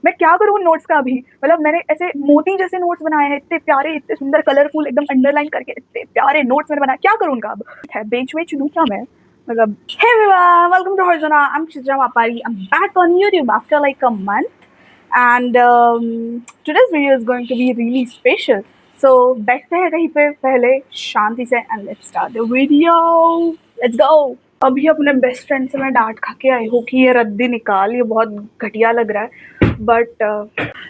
मैं क्या करूँ उन नोट्स का अभी? मतलब मैंने ऐसे मोती जैसे नोट्स बनाए हैं, इतने प्यारे, इतने सुंदर, कलरफुल, एकदम अंडरलाइन करके इतने प्यारे नोट्स मैंने बनाए, क्या करूँ उनका अब? है बेच-वेच दूँ क्या मैं? मतलब Hey everyone, welcome to Horizona. I'm Chitra Mapari. I'm back on YouTube after like a month, and today's video is going to be really special. So बैठते हैं कहीं पे पहले शांति से and let's start the video. Let's go. अभी अपने best friend से मैं डांट खा के आई हूँ कि ये रद्दी निकाल, ये बहुत घटिया लग रहा है, but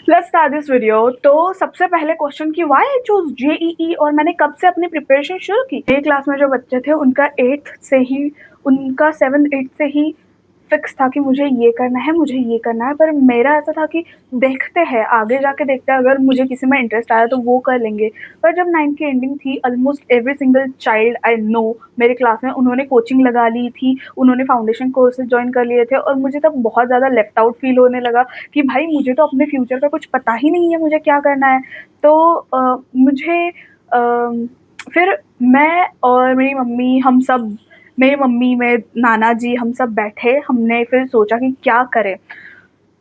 let's start this video. तो सबसे पहले क्वेश्चन कि व्हाई आई चूज जेईई और मैंने कब से अपनी प्रिपरेशन शुरू की। मेरी क्लास में जो बच्चे थे उनका 8th से ही, उनका 7th 8th से ही फिक्स था कि मुझे ये करना है, मुझे ये करना है, पर मेरा ऐसा था कि देखते हैं, आगे जाके देखते हैं, अगर मुझे किसी में इंटरेस्ट आया तो वो कर लेंगे। पर जब 9th की एंडिंग थी, almost every single child I know मेरे क्लास में उन्होंने कोचिंग लगा ली थी, उन्होंने फाउंडेशन कोर्सेज ज्वाइन कर लिए थे, और मुझे तब बहुत ज़्यादा लेफ्ट आउट फील होने लगा कि भाई मुझे तो अपने फ्यूचर का कुछ पता ही नहीं है, मुझे क्या करना है। तो मुझे फिर मैं और मेरी मम्मी, हम सब, मेरी मम्मी, मेरे नाना जी, हम सब बैठे, हमने फिर सोचा कि क्या करें।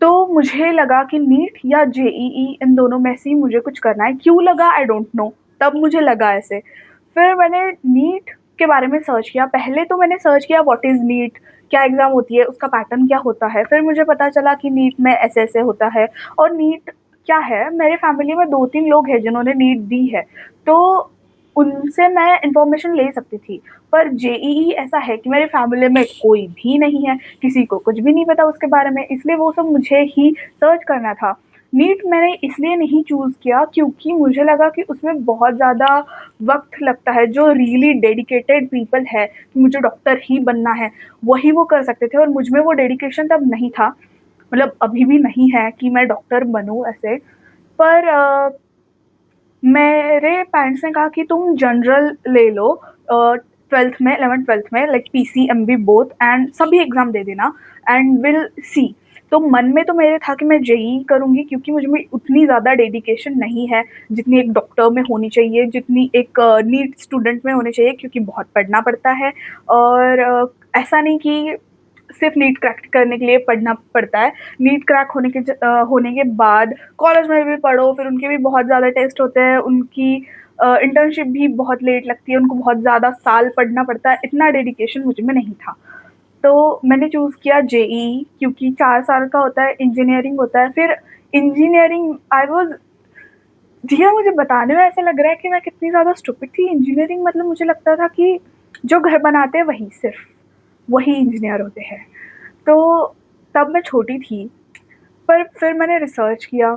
तो मुझे लगा कि नीट या जेईई, इन दोनों में से ही मुझे कुछ करना है। क्यों लगा आई डोंट नो, तब मुझे लगा ऐसे। फिर मैंने नीट के बारे में सर्च किया। पहले तो मैंने सर्च किया व्हाट इज़ नीट, क्या एग्ज़ाम होती है, उसका पैटर्न क्या होता है। फिर मुझे पता चला कि नीट में ऐसे-ऐसे होता है। और नीट क्या है, मेरे फैमिली में 2-3 लोग हैं जिन्होंने नीट दी है, तो उनसे मैं इन्फॉर्मेशन ले सकती थी। पर जेईई ऐसा है कि मेरे फैमिली में कोई भी नहीं है, किसी को कुछ भी नहीं पता उसके बारे में, इसलिए वो सब मुझे ही सर्च करना था। नीट मैंने इसलिए नहीं चूज़ किया क्योंकि मुझे लगा कि उसमें बहुत ज़्यादा वक़्त लगता है। जो रियली डेडिकेटेड पीपल है कि मुझे डॉक्टर ही बनना है, वही वो कर सकते थे, और मुझ में वो डेडिकेशन तब नहीं था। मतलब अभी भी नहीं है कि मैं डॉक्टर बनूँ ऐसे। पर मेरे पेरेंट्स ने कहा कि तुम जनरल ले लो, 12th में, 11th-12th में, लाइक पीसीएमबी बोथ, एंड सभी एग्ज़ाम दे देना एंड विल सी। तो मन में तो मेरे था कि मैं जेईई करूँगी क्योंकि मुझ में उतनी ज़्यादा डेडिकेशन नहीं है जितनी एक डॉक्टर में होनी चाहिए, जितनी एक नीट स्टूडेंट में होनी चाहिए, क्योंकि बहुत पढ़ना पड़ता है। और ऐसा नहीं कि सिर्फ नीट क्रैक करने के लिए पढ़ना पड़ता है। नीट क्रैक होने के बाद कॉलेज में भी पढ़ो, फिर उनके भी बहुत ज़्यादा टेस्ट होते हैं, उनकी इंटर्नशिप भी बहुत लेट लगती है, उनको बहुत ज़्यादा साल पढ़ना पड़ता है। इतना डेडिकेशन मुझ में नहीं था। तो मैंने चूज़ किया जेईई क्योंकि 4 साल का होता है, इंजीनियरिंग होता है। फिर इंजीनियरिंग आई वाज़, जिया मुझे बताने में ऐसा लग रहा है कि मैं कितनी ज़्यादा स्टूपिड थी। इंजीनियरिंग मतलब मुझे लगता था कि जो घर बनाते हैं वही, सिर्फ़ वही इंजीनियर होते हैं। तो तब मैं छोटी थी, पर फिर मैंने रिसर्च किया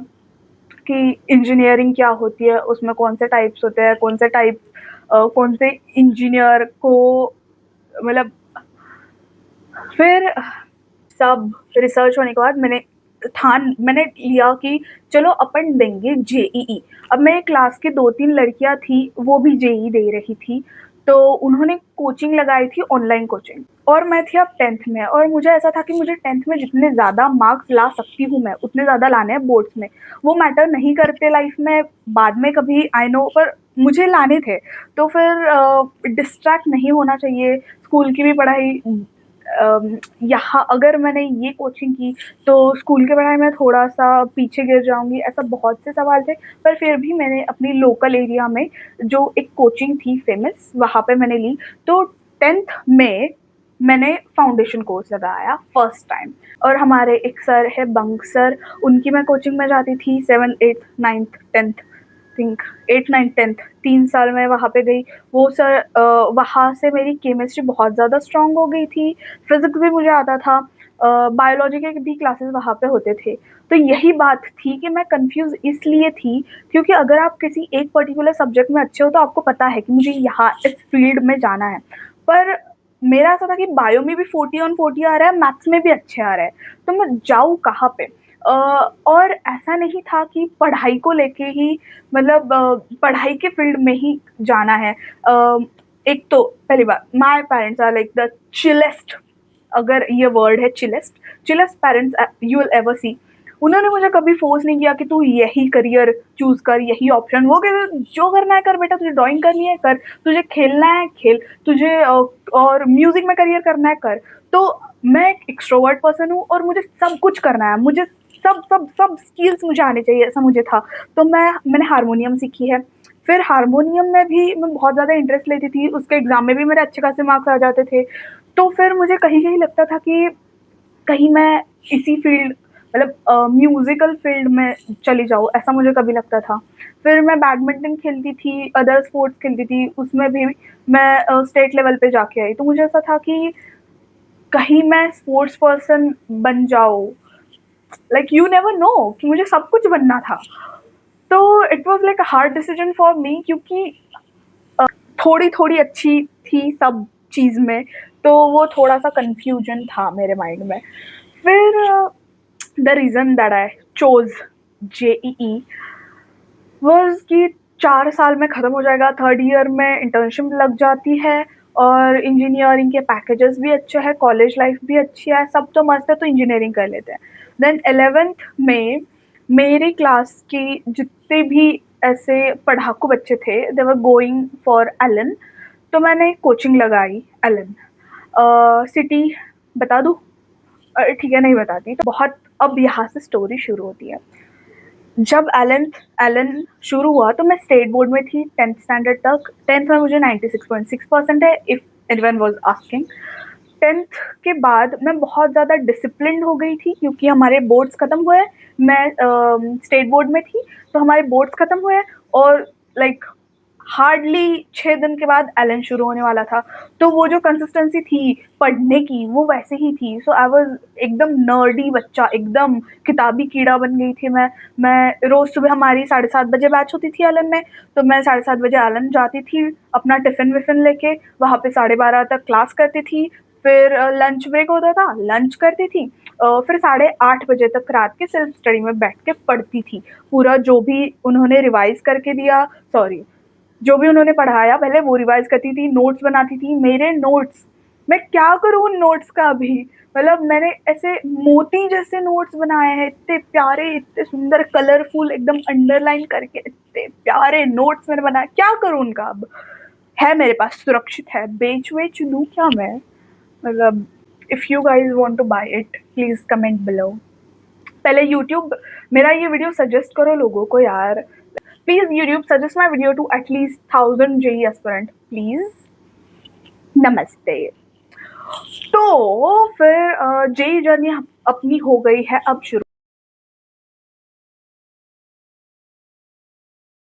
कि इंजीनियरिंग क्या होती है, उसमें कौन से टाइप्स होते हैं, कौन से इंजीनियर को, मतलब फिर सब रिसर्च होने के बाद मैंने लिया कि चलो अपन देंगे जेईई। अब मेरे क्लास की 2-3 लड़कियां थी, वो भी जेईई दे रही थी, तो उन्होंने कोचिंग लगाई थी, ऑनलाइन कोचिंग। और मैं थी अब 10th में, और मुझे ऐसा था कि मुझे 10th में जितने ज़्यादा मार्क्स ला सकती हूँ मैं, उतने ज़्यादा लाने हैं बोर्ड्स में। वो मैटर नहीं करते लाइफ में, बाद में कभी आई नो, पर मुझे लाने थे। तो फिर डिस्ट्रैक्ट नहीं होना चाहिए, स्कूल की भी पढ़ाई। यहाँ अगर मैंने ये कोचिंग की तो स्कूल की पढ़ाई में थोड़ा-सा पीछे गिर जाऊँगी, ऐसा बहुत से सवाल थे। पर फिर भी मैंने अपनी लोकल एरिया में जो एक कोचिंग थी फेमस, वहाँ पे मैंने ली। तो 10th में मैंने फाउंडेशन कोर्स लगाया फर्स्ट टाइम। और हमारे एक सर है बंक सर, उनकी मैं कोचिंग में जाती थी 7th 8th 9th 10th think, 8th 9th 10th 3 साल मैं वहाँ पे गई। वो सर, वहाँ से मेरी केमिस्ट्री बहुत ज़्यादा स्ट्रॉन्ग हो गई थी, फिज़िक्स भी मुझे आता था, बायोलॉजी के भी क्लासेस वहाँ पे होते थे। तो यही बात थी कि मैं कन्फ्यूज़ इसलिए थी क्योंकि अगर आप किसी एक पर्टिकुलर सब्जेक्ट में अच्छे हो तो आपको पता है कि मुझे यहाँ इस फील्ड में जाना है। पर मेरा ऐसा था कि बायो में भी 40 ऑन 40 आ रहा है, मैथ्स में भी अच्छे आ रहे हैं, तो मैं जाऊँ कहाँ पे? और ऐसा नहीं था कि पढ़ाई को लेके ही, मतलब पढ़ाई के फील्ड में ही जाना है। एक तो पहली बात, my parents are like the chillest, अगर ये वर्ड है chillest, chillest parents you will ever see. उन्होंने मुझे कभी फोर्स नहीं किया कि तू यही करियर चूज कर, यही ऑप्शन। वो कहते जो करना है कर बेटा, तुझे ड्राइंग करनी है कर, तुझे खेलना है खेल, तुझे और म्यूजिक में करियर करना है कर। तो मैं एक एक्सट्रोवर्ट पर्सन हूँ और मुझे सब कुछ करना है, मुझे सब सब सब स्किल्स मुझे आने चाहिए, ऐसा मुझे था। तो मैंने हारमोनियम सीखी है। फिर हारमोनियम में भी मैं बहुत ज़्यादा इंटरेस्ट लेती थी, उसके एग्ज़ाम में भी मेरे अच्छे खासे मार्क्स आ जाते थे। तो फिर मुझे कहीं-कहीं लगता था कि कहीं मैं इसी फ़ील्ड, मतलब म्यूज़िकल फ़ील्ड में चली जाऊँ, ऐसा मुझे कभी लगता था। फिर मैं बैडमिंटन खेलती थी, अदर स्पोर्ट्स खेलती थी, उसमें भी मैं स्टेट लेवल पे जाके आई। तो मुझे ऐसा था कि कहीं मैं स्पोर्ट्स पर्सन बन जाऊँ, लाइक यू नेवर नो कि मुझे सब कुछ बनना था। तो it was like a hard decision for me, क्योंकि थोड़ी-थोड़ी अच्छी थी सब चीज़ में, तो वो थोड़ा-सा कन्फ्यूजन था मेरे माइंड में। फिर the reason that I chose JEE was कि 4 साल में ख़त्म हो जाएगा, 3rd ईयर में इंटर्नशिप लग जाती है और इंजीनियरिंग के पैकेजेस भी अच्छे हैं, कॉलेज लाइफ़ भी अच्छी है, सब तो मस्त है, तो इंजीनियरिंग कर लेते हैं। देन 11th में मेरी क्लास की जितने भी ऐसे पढ़ाकू बच्चे थे, दे वर गोइंग फॉर एलन, तो मैंने कोचिंग लगाई एलन। सिटी बता दूँ? ठीक है, नहीं बताती। तो बहुत, अब यहाँ से स्टोरी शुरू होती है। जब एलन एलन शुरू हुआ तो मैं स्टेट बोर्ड में थी 10th स्टैंडर्ड तक। 10th में मुझे 96.6% है, if anyone was asking. 10th के बाद मैं बहुत ज़्यादा डिसिप्लिन्ड हो गई थी, क्योंकि हमारे बोर्ड्स खत्म हुए। मैं स्टेट बोर्ड में थी, तो हमारे बोर्ड्स खत्म हुए और लाइक हार्डली 6 दिन के बाद एलन शुरू होने वाला था। तो वो जो कंसिस्टेंसी थी पढ़ने की, वो वैसे ही थी। सो आई वाज़ एकदम नर्डी बच्चा, एकदम किताबी कीड़ा बन गई थी मैं। मैं रोज़ सुबह, हमारी 7:30 बजे बैच होती थी एलन में, तो मैं 7:30 बजे एलन जाती थी, अपना टिफ़िन-विफ़िन लेके, वहाँ पे 12:30 तक क्लास करती थी। फिर लंच ब्रेक होता था, लंच करती थी। फिर 8:30 बजे तक रात के सेल्फ स्टडी में बैठ के पढ़ती थी। पूरा जो भी उन्होंने रिवाइज़ करके दिया, सॉरी, जो भी उन्होंने पढ़ाया पहले वो रिवाइज़ करती थी, नोट्स बनाती थी। मेरे नोट्स, मैं क्या करूँ उन नोट्स का अभी? मतलब मैंने ऐसे मोती जैसे नोट्स बनाए हैं, इतने प्यारे, इतने सुंदर, कलरफुल, एकदम अंडरलाइन करके इतने प्यारे नोट्स मैंने बनाए, क्या करूँ उनका अब? है मेरे पास, सुरक्षित है, बेच-वेच दूँ क्या मैं? मतलब if you guys want to buy it, please comment below. पहले यूट्यूब मेरा ये वीडियो सजेस्ट करो लोगों को यार। Please YouTube suggest my video to at least 1000 JEE aspirant please. नमस्ते। तो फिर जेईई जर्नी अपनी हो गई है अब शुरू।